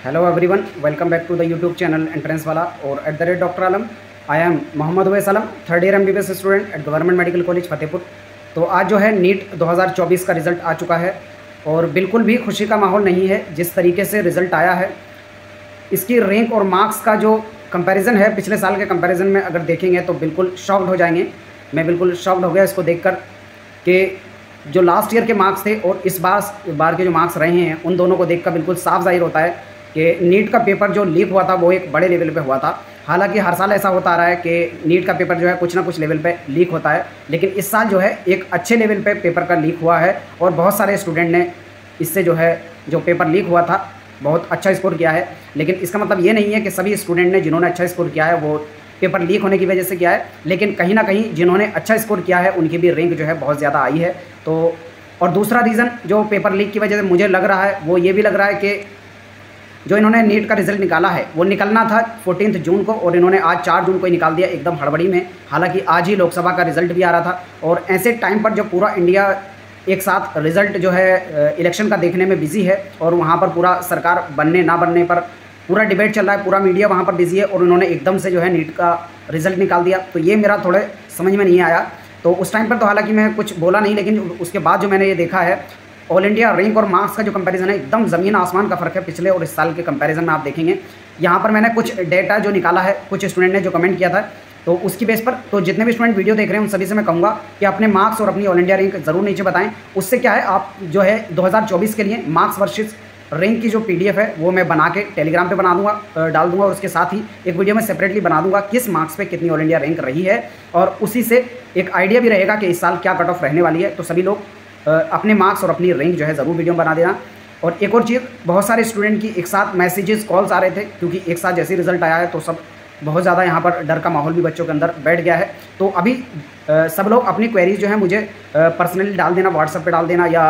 Hello everyone, welcome back to the YouTube channel entrance वाला और @doctor Alam. I am Mohammad Uwais Alam, third year MBBS student at government medical college Fatehpur. तो आज जो है NEET 2024 का रिज़ल्ट आ चुका है और बिल्कुल भी खुशी का माहौल नहीं है। जिस तरीके से रिज़ल्ट आया है, इसकी रैंक और मार्क्स का जो कंपैरिजन है पिछले साल के कंपैरिजन में अगर देखेंगे तो बिल्कुल शॉक्ड हो जाएंगे। मैं बिल्कुल शॉक्ड हो गया इसको देखकर कि जो लास्ट ईयर के मार्क्स थे और इस बार के जो मार्क्स रहे हैं, उन दोनों को देखकर बिल्कुल साफ ज़ाहिर होता है कि नीट का पेपर जो लीक हुआ था वो एक बड़े लेवल पे हुआ था। हालांकि हर साल ऐसा होता आ रहा है कि नीट का पेपर जो है कुछ ना कुछ लेवल पे लीक होता है, लेकिन इस साल जो है एक अच्छे लेवल पे पेपर का लीक हुआ है और बहुत सारे स्टूडेंट ने इससे जो पेपर लीक हुआ था बहुत अच्छा स्कोर किया है। लेकिन इसका मतलब ये नहीं है कि सभी स्टूडेंट ने जिन्होंने अच्छा स्कोर किया है वो पेपर लीक होने की वजह से किया है, लेकिन कहीं ना कहीं जिन्होंने अच्छा स्कोर किया है उनकी भी रैंक जो है बहुत ज़्यादा आई है। तो और दूसरा रीज़न जो पेपर लीक की वजह से मुझे लग रहा है वो ये भी लग रहा है कि जो इन्होंने नीट का रिज़ल्ट निकाला है वो निकलना था 14 जून को और इन्होंने आज 4 जून को ही निकाल दिया एकदम हड़बड़ी में। हालांकि आज ही लोकसभा का रिज़ल्ट भी आ रहा था और ऐसे टाइम पर जब पूरा इंडिया एक साथ रिज़ल्ट जो है इलेक्शन का देखने में बिज़ी है और वहाँ पर पूरा सरकार बनने ना बनने पर पूरा डिबेट चल रहा है, पूरा मीडिया वहाँ पर बिज़ी है और उन्होंने एकदम से जो है नीट का रिज़ल्ट निकाल दिया। तो ये मेरा थोड़े समझ में नहीं आया। तो उस टाइम पर तो हालांकि मैं कुछ बोला नहीं, लेकिन उसके बाद जो मैंने ये देखा है ऑल इंडिया रैंक और मार्क्स का जो कंपैरिजन है एकदम ज़मीन आसमान का फ़र्क है पिछले और इस साल के कंपैरिजन में। आप देखेंगे यहाँ पर मैंने कुछ डेटा जो निकाला है, कुछ स्टूडेंट ने जो कमेंट किया था, तो उसकी बेस पर तो जितने भी स्टूडेंट वीडियो देख रहे हैं उन सभी से मैं कहूँगा कि अपने मार्क्स और अपनी ऑल इंडिया रैंक ज़रूर नीचे बताएं। उससे क्या है, आप जो है 2024 के लिए मार्क्स वर्सेस रैंक की जो PDF है वो मैं बना के टेलीग्राम पे बना दूंगा, डाल दूंगा और उसके साथ ही एक वीडियो में सेपरेटली बना दूंगा किस मार्क्स पे कितनी ऑल इंडिया रैंक रही है और उसी से एक आइडिया भी रहेगा कि इस साल क्या कट ऑफ रहने वाली है। तो सभी लोग अपने मार्क्स और अपनी रैंक जो है ज़रूर वीडियो बना देना। और एक और चीज़, बहुत सारे स्टूडेंट की एक साथ मैसेजेस कॉल्स आ रहे थे क्योंकि एक साथ जैसे रिजल्ट आया है तो सब बहुत ज़्यादा यहाँ पर डर का माहौल भी बच्चों के अंदर बैठ गया है। तो अभी सब लोग अपनी क्वेरीज जो है मुझे पर्सनली डाल देना, व्हाट्सएप पे डाल देना या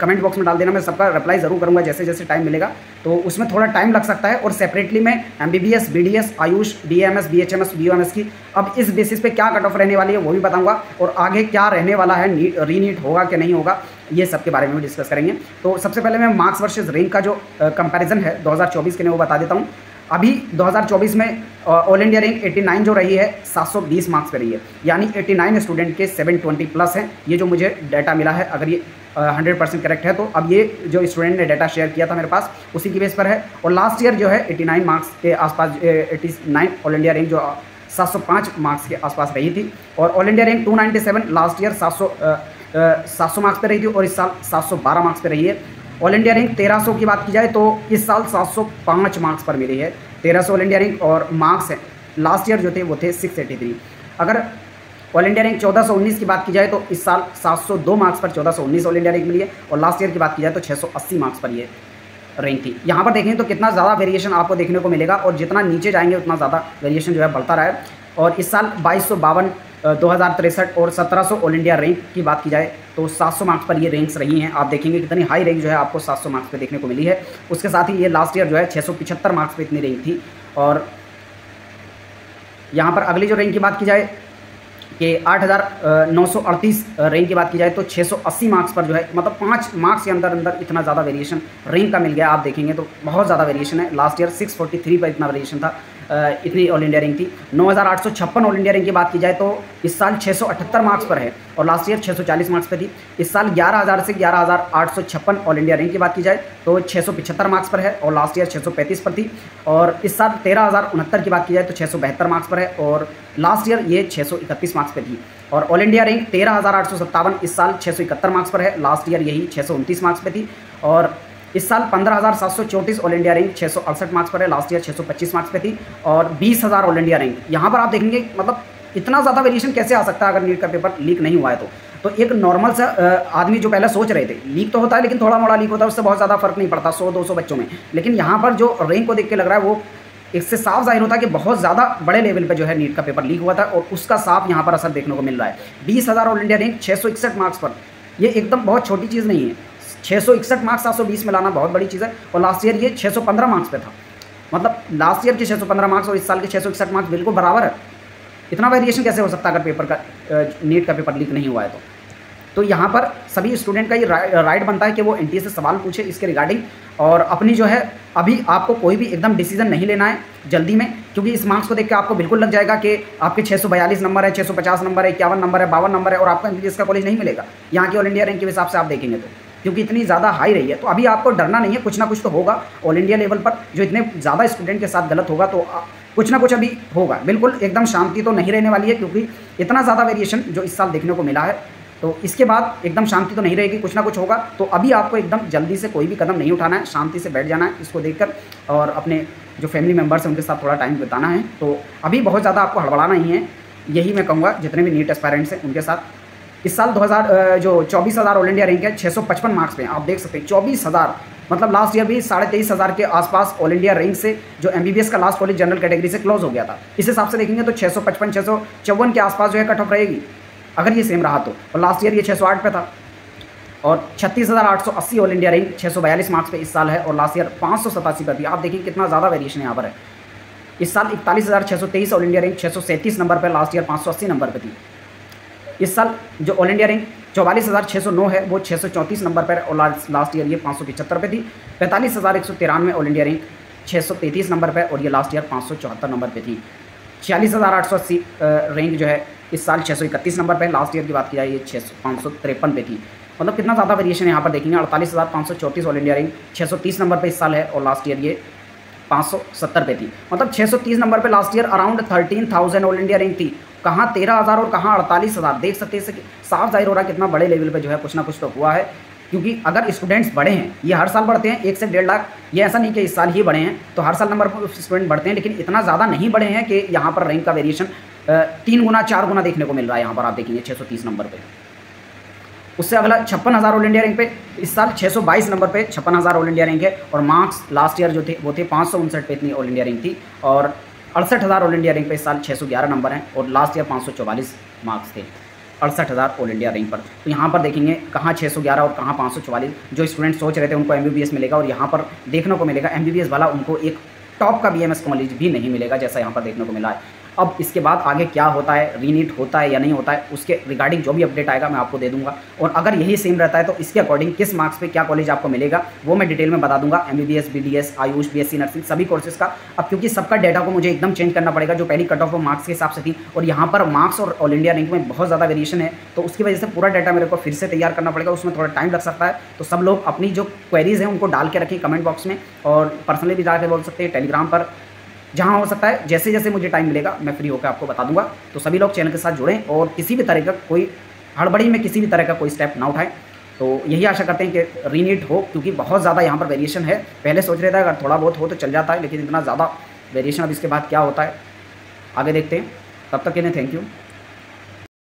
कमेंट बॉक्स में डाल देना। मैं सबका रिप्लाई ज़रूर करूँगा जैसे जैसे टाइम मिलेगा। तो उसमें थोड़ा टाइम लग सकता है और सेपरेटली मैं MBBS, BDS, Ayush, DMS, BHMS, BOMS की अब इस बेसिस पे क्या कट ऑफ रहने वाली है वो भी बताऊँगा और आगे क्या रहने वाला है, रीनीट होगा कि नहीं होगा, ये सब के बारे में भी डिस्कस करेंगे। तो सबसे पहले मैं मार्क्स वर्सेस रैंक का जो कंपैरिजन है 2024 के लिए वो बता देता हूँ। अभी 2024 में ऑल इंडिया रैंक 89 जो रही है 720 मार्क्स पे रही है, यानी 89 स्टूडेंट के 720 प्लस हैं। ये जो मुझे डाटा मिला है, अगर ये 100% करेक्ट है तो अब ये जो स्टूडेंट ने डाटा शेयर किया था मेरे पास उसी की बेस पर है। और लास्ट ईयर जो है 89 मार्क्स के आसपास 89 ऑल इंडिया रैंक जो 705 मार्क्स के आसपास रही थी और all India rank 297 last year 700 marks पे रही थी और इस साल 712 मार्क्स पे रही है। ऑल इंडिया रैंक 1300 की बात की जाए तो इस साल 705 मार्क्स पर मिली है। 1300 ऑल इंडिया रैंक और मार्क्स है लास्ट ईयर जो थे वो थे 683। अगर ऑल इंडिया रैंक 1419 की बात की जाए तो इस साल 702 मार्क्स पर 1419 ऑल इंडिया रैंक मिली है और लास्ट ईयर की बात की जाए तो 680 मार्क्स पर ये रैंक थी। यहाँ पर देखें तो कितना ज़्यादा वेरिएशन आपको देखने को मिलेगा और जितना नीचे जाएंगे उतना ज़्यादा वेरिएशन जो है बढ़ता रहा है। और इस साल 2252, 2063 और 1700 ऑल इंडिया रैंक की बात की जाए तो 700 मार्क्स पर ये रैंक्स रही हैं। आप देखेंगे कितनी हाई रैंक जो है आपको 700 मार्क्स पे देखने को मिली है। उसके साथ ही ये लास्ट ईयर जो है 675 मार्क्स पे इतनी रैंक थी। और यहाँ पर अगली जो रैंक की बात की जाए कि 8938 रैंक की बात की जाए तो 680 मार्क्स पर जो है, मतलब 5 मार्क्स के अंदर इतना ज़्यादा वेरिएशन रैंक का मिल गया। आप देखेंगे तो बहुत ज़्यादा वेरिएशन है। लास्ट ईयर 643 पर इतना वेरिएशन था, इतनी ऑल इंडिया रैंक थी। 9856 ऑल इंडिया रैंक की बात की जाए तो इस साल 678 मार्क्स पर है और लास्ट ईयर 640 मार्क्स पर थी। इस साल 11000 से 11856 ऑल इंडिया रैंक की बात की जाए तो 675 मार्क्स पर है और लास्ट ईयर 635 पर थी। और इस साल 13069 की बात की जाए तो 672 मार्क्स पर है और लास्ट ईयर ये 631 मार्क्स पे थी। और ऑल इंडिया रैंक 13857 इस साल 671 मार्क्स पर है, लास्ट ईयर यही 629 मार्क्स पे थी। और इस साल 15734 ऑल इंडिया रैंक 668 मार्क्स पर है, लास्ट ईयर 625 मार्क्स पे थी। और 20000 ऑल इंडिया रैंक, यहाँ पर आप देखेंगे मतलब इतना ज़्यादा वेरिएशन कैसे आ सकता है अगर नीट का पेपर लीक नहीं हुआ है तो एक नॉर्मल सा आदमी जो पहले सोच रहे थे लीक तो होता है लेकिन थोड़ा मोड़ा लीक होता है, उससे बहुत ज़्यादा फर्क नहीं पड़ता 100-200 बच्चों में। लेकिन यहाँ पर जो रैंक को देख के लग रहा है वो इससे साफ जाहिर होता है कि बहुत ज़्यादा बड़े लेवल पे जो है नीट का पेपर लीक हुआ था और उसका साफ यहाँ पर असर देखने को मिल रहा है। 20000 ऑल इंडिया रैंक 661 मार्क्स पर, ये एकदम बहुत छोटी चीज़ नहीं है। 661 मार्क्स 720 में लाना बहुत बड़ी चीज़ है। और लास्ट ईयर ये 615 मार्क्स पे था, मतलब लास्ट ईयर के 615 मार्क्स और इस साल के 661 मार्क्स बिल्कुल बराबर है। इतना वेरिएशन कैसे हो सकता है अगर पेपर का नीट का पेपर लीक नहीं हुआ है तो। तो यहाँ पर सभी स्टूडेंट का ये राइट बनता है कि वो एनटीए से सवाल पूछे इसके रिगार्डिंग, और अपनी जो है अभी आपको कोई भी एकदम डिसीजन नहीं लेना है जल्दी में, क्योंकि इस मार्क्स को देख के आपको बिल्कुल लग जाएगा कि आपके 642 नंबर है, 650 नंबर है, 51 नंबर है, 52 नंबर है और आपको एमबीबीएस का कॉलेज नहीं मिलेगा यहाँ की ऑल इंडिया रैंक के हिसाब से आप देखेंगे तो, क्योंकि इतनी ज़्यादा हाई रही है। तो अभी आपको डरना नहीं है, कुछ ना कुछ तो होगा ऑल इंडिया लेवल पर, जो इतने ज़्यादा स्टूडेंट के साथ गलत होगा तो कुछ ना कुछ अभी होगा। बिल्कुल एकदम शांति तो नहीं रहने वाली है, क्योंकि इतना ज़्यादा वेरिएशन जो इस साल देखने को मिला है, तो इसके बाद एकदम शांति तो नहीं रहेगी, कुछ ना कुछ होगा। तो अभी आपको एकदम जल्दी से कोई भी कदम नहीं उठाना है, शांति से बैठ जाना है इसको देखकर, और अपने जो फैमिली मेम्बर्स हैं उनके साथ थोड़ा टाइम बिताना है। तो अभी बहुत ज़्यादा आपको हड़बड़ाना नहीं है, यही मैं कहूँगा जितने भी नीट एस्पायरेंट्स हैं उनके साथ। इस साल 24,000 ऑल इंडिया रैंक है, 655 मार्क्स पे आप देख सकते हैं 24,000, मतलब लास्ट ईयर भी 23,500 के आसपास ऑल इंडिया रैंक से जो एमबीबीएस का लास्ट कॉलेज जनरल कैटेगरी से क्लोज हो गया था। इस हिसाब से देखेंगे तो 655 654 के आसपास जो है कट ऑफ रहेगी अगर ये सेम रहा तो, और लास्ट ईयर ये 608 पे था। और 36,880 ऑल इंडिया रैंक 642 मार्क्स पे इस साल है, और लास्ट ईयर 587 पर थी। आप देखिए कितना ज़्यादा वेरिएशन यहाँ पर है। इस साल 41,623 ऑल इंडिया रैंक 637 नंबर पर, लास्ट ईयर 580 नंबर पर थी। इस साल जो ऑल इंडिया रैंक 44,609 है वो 634 नंबर पर, और लास्ट ईयर ये 575 पे थी। 45,193 ऑल इंडिया रैंक 633 नंबर पर, और ये लास्ट ईयर 574 नंबर पे थी। 46,880 रैंक जो है इस साल 631 नंबर पे, लास्ट ईयर की बात की जाए ये 553 पे थी। मतलब कितना ज़्यादा वेरिएशन यहाँ पर देखेंगे। 48,534 ऑल इंडिया रैंक 630 नंबर पे इस साल है, और लास्ट ईयर ये 570 पे थी। मतलब 630 नंबर पे last year around 13,000 all India rank थी, कहाँ 13,000 और कहाँ 48,000। देख सकते हैं इससे साफ जाहिर हो रहा है कितना बड़े लेवल पे जो है कुछ ना कुछ तो हुआ है। क्योंकि अगर स्टूडेंट्स बढ़े हैं, ये हर साल बढ़ते हैं 1 से 1.5 लाख, ये ऐसा नहीं कि इस साल ही बढ़े हैं, तो हर साल नंबर स्टूडेंट बढ़ते हैं, लेकिन इतना ज़्यादा नहीं बढ़े हैं कि यहाँ पर रैंक का वेरिएशन 3 गुना 4 गुना देखने को मिल रहा है। यहाँ पर आप देखेंगे 630 नंबर पे। उससे अगला 56,000 ऑल इंडिया रैंक पे इस साल 622 नंबर पे 56,000 ऑल इंडिया रैंक है, और मार्क्स लास्ट ईयर जो थे वो थे 559 पे इतनी ऑल इंडिया रैंक थी, और 68,000 ऑल इंडिया रैंक पे इस साल 611 नंबर हैं, और लास्ट ईयर 544 मार्क्स थे 68,000 ऑल इंडिया रैंक पर। तो यहाँ पर देखेंगे कहाँ 611 और कहाँ 544। जो स्टूडेंट सोच रहे थे उनको एमबीबीएस मिलेगा, और यहाँ पर देखने को मिलेगा एमबीबीएस वाला उनको एक टॉप का बीएमएस कॉलेज भी नहीं मिलेगा, जैसा यहाँ पर देखने को मिला है। अब इसके बाद आगे क्या होता है, रीनीट होता है या नहीं होता है, उसके रिगार्डिंग जो भी अपडेट आएगा मैं आपको दे दूंगा। और अगर यही सेम रहता है तो इसके अकॉर्डिंग किस मार्क्स पे क्या कॉलेज आपको मिलेगा वो मैं डिटेल में बता दूंगा। MBBS, BDS, Ayush, BSc nursing सभी कोर्सेज का। अब क्योंकि सबका डेटा को मुझे एकदम चेंज करना पड़ेगा, जो पहली कट ऑफ वो मार्क्स के हिसाब से थी, और यहाँ पर मार्क्स और ऑल इंडिया रैंक में बहुत ज़्यादा वेरिएशन है, तो उसकी वजह से पूरा डेटा मेरे को फिर से तैयार करना पड़ेगा, उसमें थोड़ा टाइम लग सकता है। तो सब लोग अपनी जो क्वेरीज हैं उनको डाल के रखें कमेंट बॉक्स में, और पर्सनली भी जाकर बोल सकते हैं टेलीग्राम पर, जहाँ हो सकता है। जैसे जैसे मुझे टाइम मिलेगा मैं फ्री होकर आपको बता दूंगा। तो सभी लोग चैनल के साथ जुड़ें और किसी भी तरह का कोई हड़बड़ी में किसी भी तरह का कोई स्टेप ना उठाएं। तो यही आशा करते हैं कि रीनीट हो, क्योंकि बहुत ज़्यादा यहाँ पर वेरिएशन है। पहले सोच रहे थे अगर थोड़ा बहुत हो तो चल जाता है, लेकिन इतना ज़्यादा वेरिएशन अब इसके बाद क्या होता है आगे देखते हैं। तब तक के लिए थैंक यू।